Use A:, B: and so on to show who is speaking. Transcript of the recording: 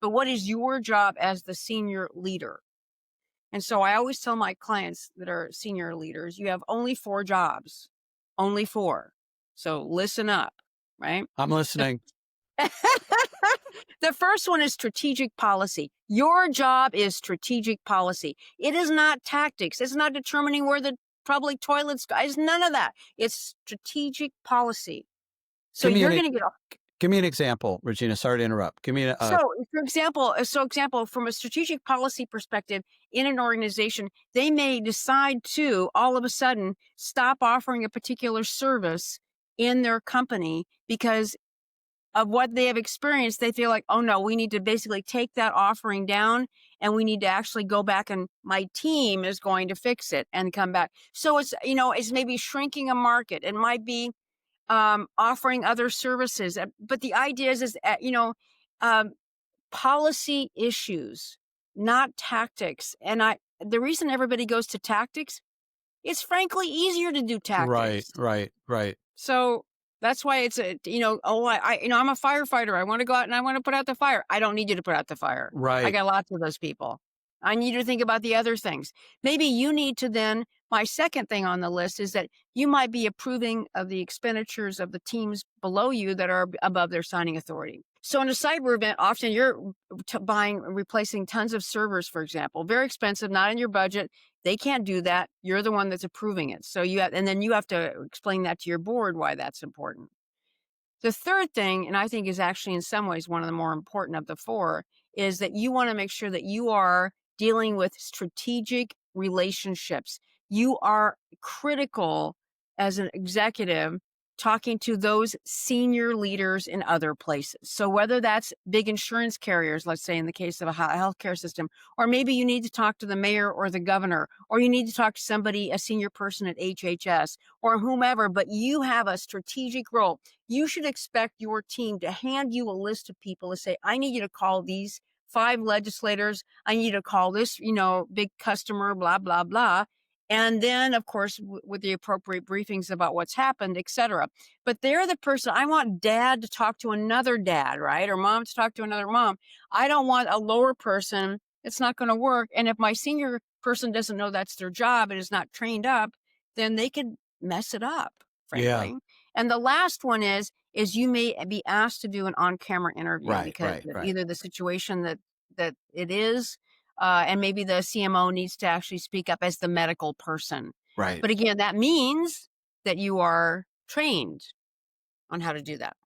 A: but what is your job as the senior leader? And so I always tell my clients that are senior leaders, you have only 4 jobs, only 4. So listen up, right?
B: I'm listening.
A: The first one is strategic policy. Your job is strategic policy. It is not tactics. It's not determining where the public toilets go. It's none of that. It's strategic policy. So
B: Give me
A: you're
B: an
A: going to get
B: give me an example, Regina. Sorry to interrupt. Give me
A: so, for example, from a strategic policy perspective in an organization, they may decide to all of a sudden stop offering a particular service in their company because of what they have experienced. They feel like, oh no, we need to basically take that offering down and we need to actually go back and my team is going to fix it and come back. So it's maybe shrinking a market. It might be offering other services. But the idea um, policy issues, not tactics. And the reason everybody goes to tactics, it's frankly easier to do
B: right,
A: tactics.
B: right, right.
A: So that's why it's I'm a firefighter. I want to go out and I want to put out the fire. I don't need you to put out the fire. I
B: Right.
A: got lots of those people. I need you to think about the other things. Maybe you need to then, my second thing on the list is that you might be approving of the expenditures of the teams below you that are above their signing authority. So in a cyber event, often you're replacing tons of servers, for example, very expensive, not in your budget. They can't do that. You're the one that's approving it. So then you have to explain that to your board why that's important. The third thing, and I think is actually in some ways one of the more important of the 4, is that you want to make sure that you are dealing with strategic relationships. You are critical as an executive talking to those senior leaders in other places. So whether that's big insurance carriers, let's say in the case of a healthcare system, or maybe you need to talk to the mayor or the governor, or you need to talk to somebody, a senior person at HHS or whomever, but you have a strategic role. You should expect your team to hand you a list of people to say, I need you to call these 5 legislators. I need you to call this, big customer, blah, blah, blah. And then, of course, with the appropriate briefings about what's happened, et cetera. But they're the person, I want dad to talk to another dad, right? Or mom to talk to another mom. I don't want a lower person. It's not going to work. And if my senior person doesn't know that's their job and is not trained up, then they could mess it up,
B: Yeah.
A: frankly. And the last one is you may be asked to do an on-camera interview
B: Right,
A: because
B: right, right.
A: either the situation that it is, and maybe the CMO needs to actually speak up as the medical person.
B: Right.
A: But again, that means that you are trained on how to do that.